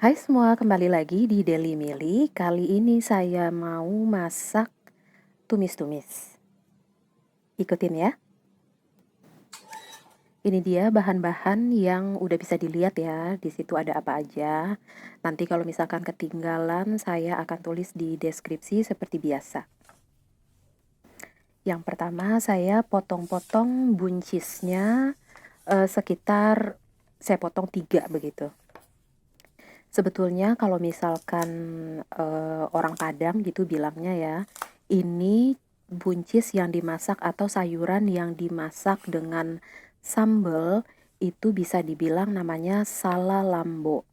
Hai semua, kembali lagi di Daily Mili. Kali ini saya mau masak tumis-tumis. Ikutin ya. Ini dia bahan-bahan yang udah bisa dilihat ya. Di situ ada apa aja. Nanti kalau misalkan ketinggalan, saya akan tulis di deskripsi seperti biasa. Yang pertama, saya potong-potong buncisnya sekitar saya potong 3 begitu. Sebetulnya kalau misalkan orang Padang gitu bilangnya ya, ini buncis yang dimasak atau sayuran yang dimasak dengan sambal itu bisa dibilang namanya salalambo.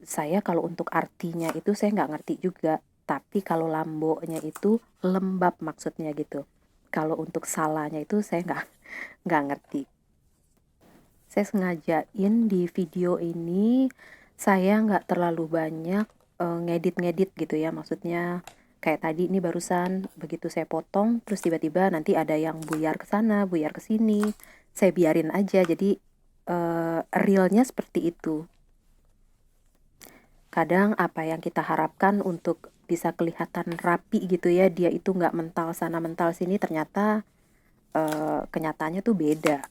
Saya kalau untuk artinya itu saya nggak ngerti juga, tapi kalau lambonya itu lembab maksudnya gitu. Kalau untuk salahnya itu saya nggak ngerti. Saya sengajain di video ini saya nggak terlalu banyak ngedit-ngedit gitu ya, maksudnya kayak tadi ini barusan begitu saya potong terus tiba-tiba nanti ada yang buyar ke sana buyar ke sini, saya biarin aja. Jadi realnya seperti itu. Kadang apa yang kita harapkan untuk bisa kelihatan rapi gitu ya, dia itu nggak mental sana mental sini, ternyata kenyataannya tuh beda.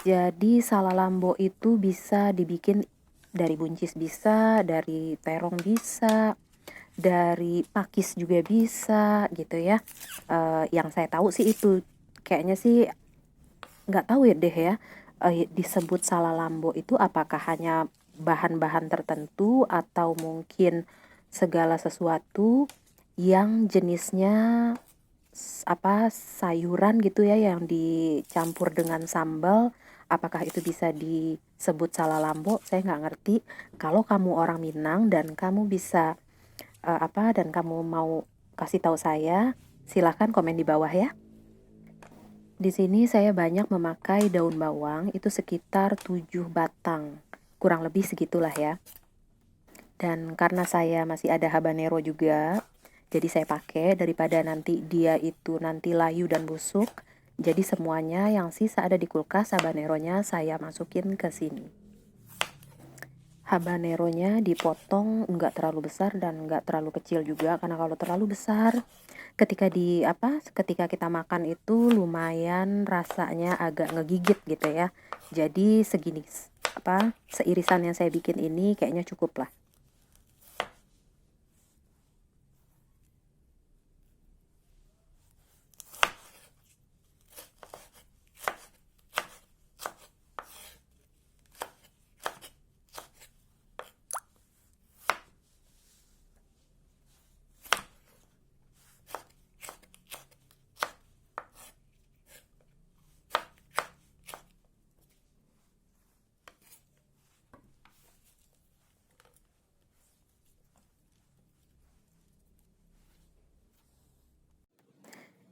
Jadi salalambo itu bisa dibikin dari buncis bisa, dari terong bisa, dari pakis juga bisa gitu ya. Yang saya tahu sih itu, kayaknya sih nggak tahu ya deh ya, disebut salalambo itu apakah hanya bahan-bahan tertentu atau mungkin segala sesuatu yang jenisnya sayuran gitu ya yang dicampur dengan sambal, apakah itu bisa disebut salalambo, saya nggak ngerti. Kalau kamu orang Minang dan kamu bisa dan kamu mau kasih tahu saya, silahkan komen di bawah ya. Di sini saya banyak memakai daun bawang, itu sekitar 7 batang, kurang lebih segitulah ya. Dan karena saya masih ada habanero juga, jadi saya pakai daripada nanti dia itu nanti layu dan busuk. Jadi semuanya yang sisa ada di kulkas, habaneronya saya masukin ke sini. Habaneronya dipotong nggak terlalu besar dan nggak terlalu kecil juga, karena kalau terlalu besar ketika kita makan itu lumayan rasanya agak ngegigit gitu ya. Jadi segini seirisan yang saya bikin ini kayaknya cukup lah.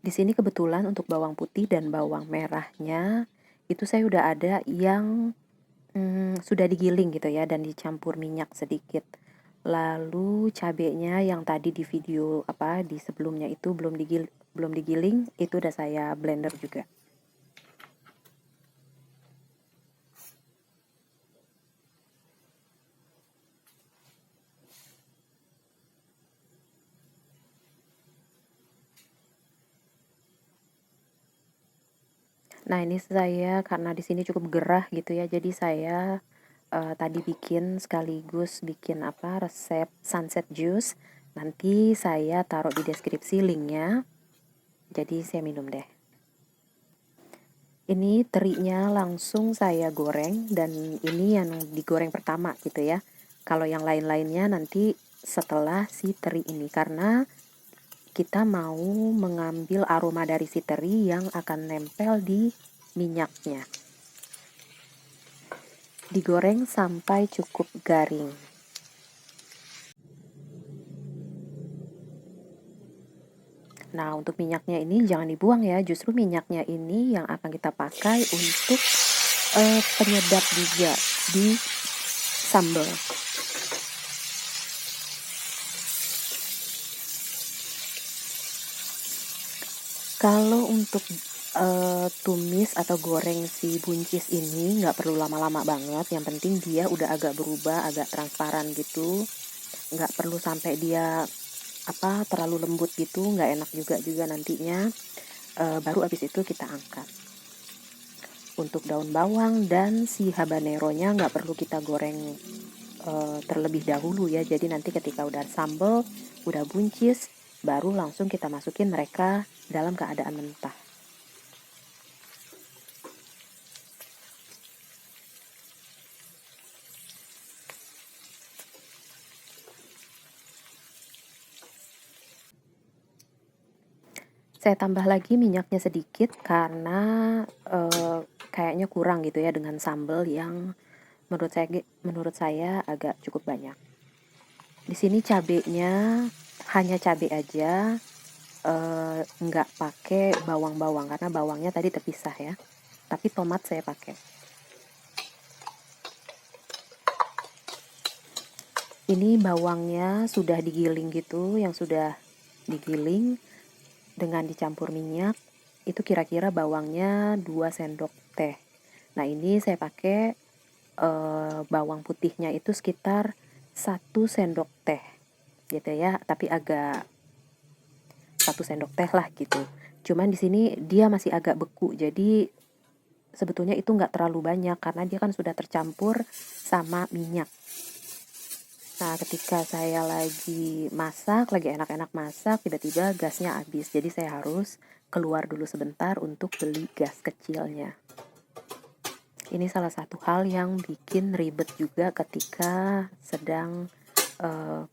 Di sini kebetulan untuk bawang putih dan bawang merahnya itu saya udah ada yang sudah digiling gitu ya dan dicampur minyak sedikit. Lalu cabenya yang tadi di video di sebelumnya itu belum digiling, itu udah saya blender juga. Nah, ini saya karena di sini cukup gerah gitu ya, jadi saya tadi bikin sekaligus bikin resep sunset juice. Nanti saya taruh di deskripsi linknya. Jadi saya minum deh. Ini terinya langsung saya goreng dan ini yang digoreng pertama gitu ya. Kalau yang lain-lainnya nanti setelah si teri ini, karena kita mau mengambil aroma dari si teri yang akan nempel di minyaknya. Digoreng sampai cukup garing. Nah, untuk minyaknya ini jangan dibuang ya, justru minyaknya ini yang akan kita pakai untuk penyedap juga di sambal. Kalau untuk tumis atau goreng si buncis ini nggak perlu lama-lama banget, yang penting dia udah agak berubah, agak transparan gitu, nggak perlu sampai dia terlalu lembut gitu, nggak enak juga nantinya. Baru abis itu kita angkat. Untuk daun bawang dan si habaneronya nggak perlu kita goreng terlebih dahulu ya, jadi nanti ketika udah sambal, udah buncis, baru langsung kita masukin mereka dalam keadaan mentah. Saya tambah lagi minyaknya sedikit karena kayaknya kurang gitu ya dengan sambal yang menurut saya agak cukup banyak. Di sini cabenya hanya cabai aja, nggak pakai bawang-bawang karena bawangnya tadi terpisah ya. Tapi tomat saya pakai. Ini bawangnya sudah digiling gitu, yang sudah digiling dengan dicampur minyak, itu kira-kira bawangnya 2 sendok teh. Nah ini saya pakai bawang putihnya itu sekitar 1 sendok teh gitu ya, tapi agak 1 sendok teh lah gitu. Cuman di sini dia masih agak beku, jadi sebetulnya itu nggak terlalu banyak karena dia kan sudah tercampur sama minyak. Nah, ketika saya lagi masak, lagi enak-enak masak, tiba-tiba gasnya habis. Jadi saya harus keluar dulu sebentar untuk beli gas kecilnya. Ini salah satu hal yang bikin ribet juga ketika sedang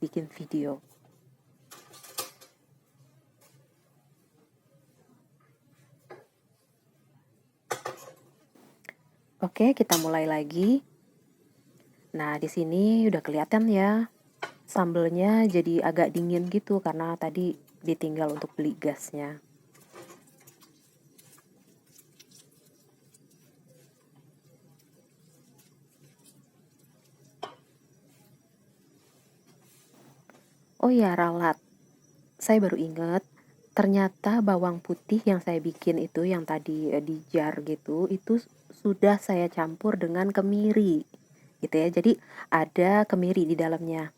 bikin video. Oke, kita mulai lagi. Nah, di sini udah kelihatan ya, sambelnya jadi agak dingin gitu karena tadi ditinggal untuk beli gasnya. Oh ya, ralat. Saya baru ingat, ternyata bawang putih yang saya bikin itu yang tadi di jar gitu, itu sudah saya campur dengan kemiri gitu ya. Jadi ada kemiri di dalamnya.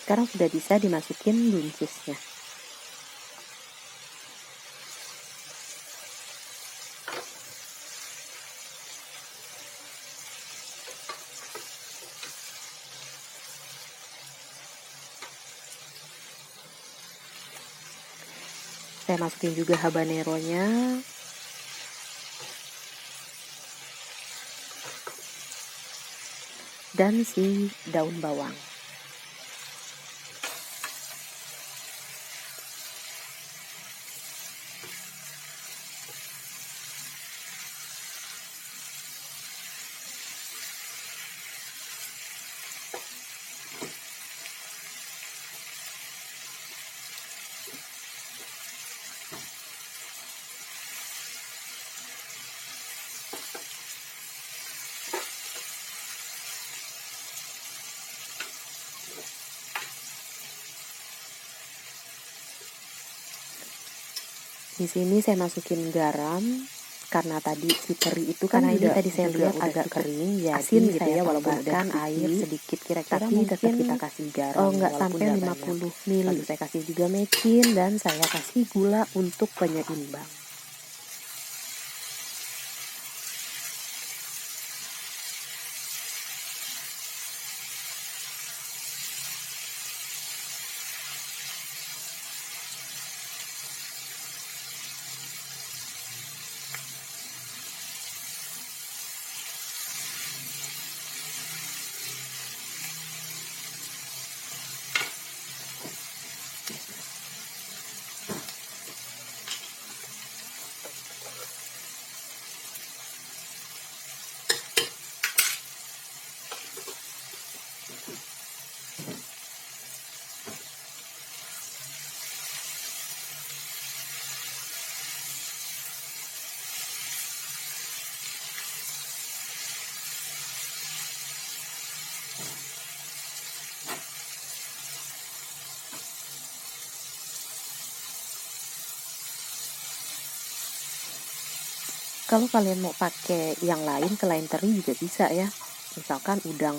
Sekarang sudah bisa dimasukin buncisnya. Saya masukin juga habaneronya. Dan si daun bawang. Di sini saya masukin garam karena tadi si teri itu kan Karena ini juga tadi saya lihat agak agak kering, jadi asin gitu saya ya, walaupun udah tambahkan sedikit, air sedikit, kira-kira tapi tetap mungkin kita kasih garam nggak walaupun sampai nggak 50 banyak. ml. Lalu saya kasih juga mecin dan saya kasih gula untuk penyeimbang. Kalau kalian mau pakai yang lain selain teri juga bisa ya. Misalkan udang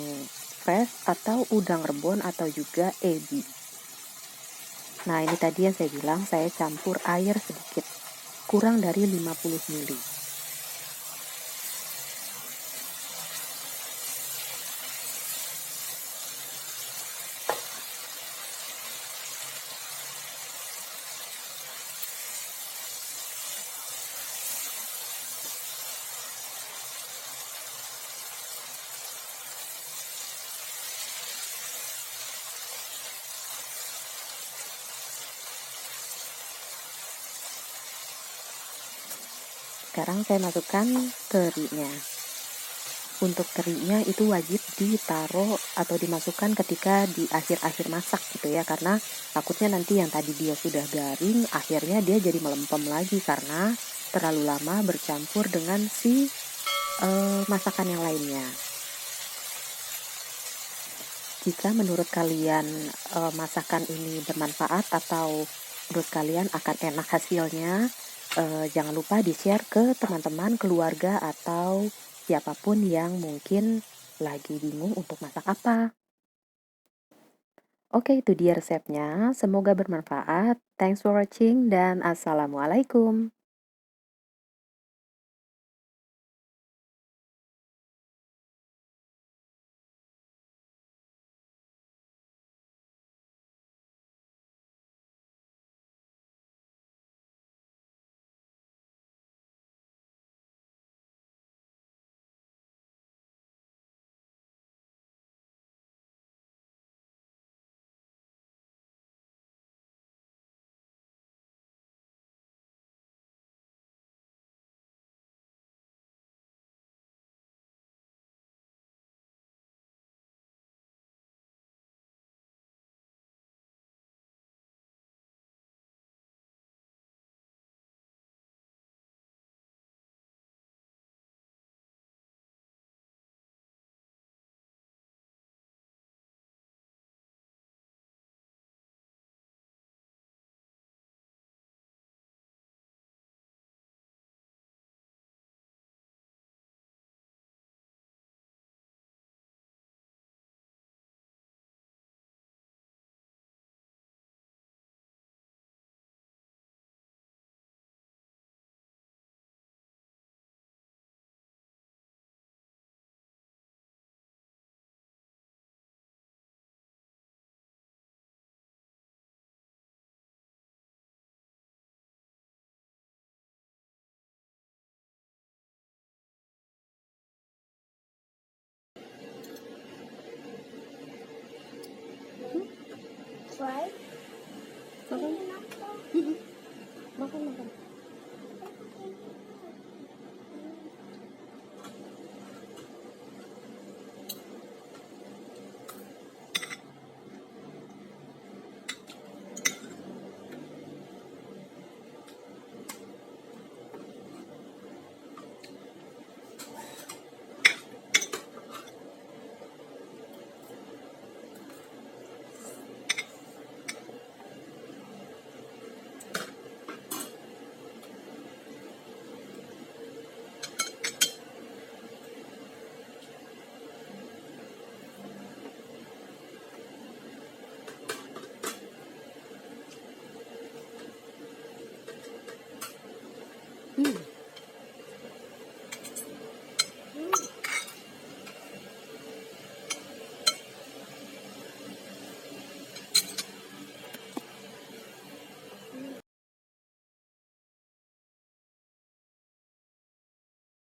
fresh atau udang rebon atau juga ebi. Nah, ini tadi yang saya bilang saya campur air sedikit, kurang dari 50 ml. Sekarang saya masukkan terinya. Untuk terinya itu wajib ditaruh atau dimasukkan ketika di akhir-akhir masak gitu ya, karena takutnya nanti yang tadi dia sudah garing akhirnya dia jadi melempem lagi karena terlalu lama bercampur dengan si masakan yang lainnya. Jika menurut kalian masakan ini bermanfaat atau menurut kalian akan enak hasilnya, jangan lupa di-share ke teman-teman, keluarga, atau siapapun yang mungkin lagi bingung untuk masak apa. Oke, itu dia resepnya. Semoga bermanfaat. Thanks for watching dan assalamualaikum. Try. Makan.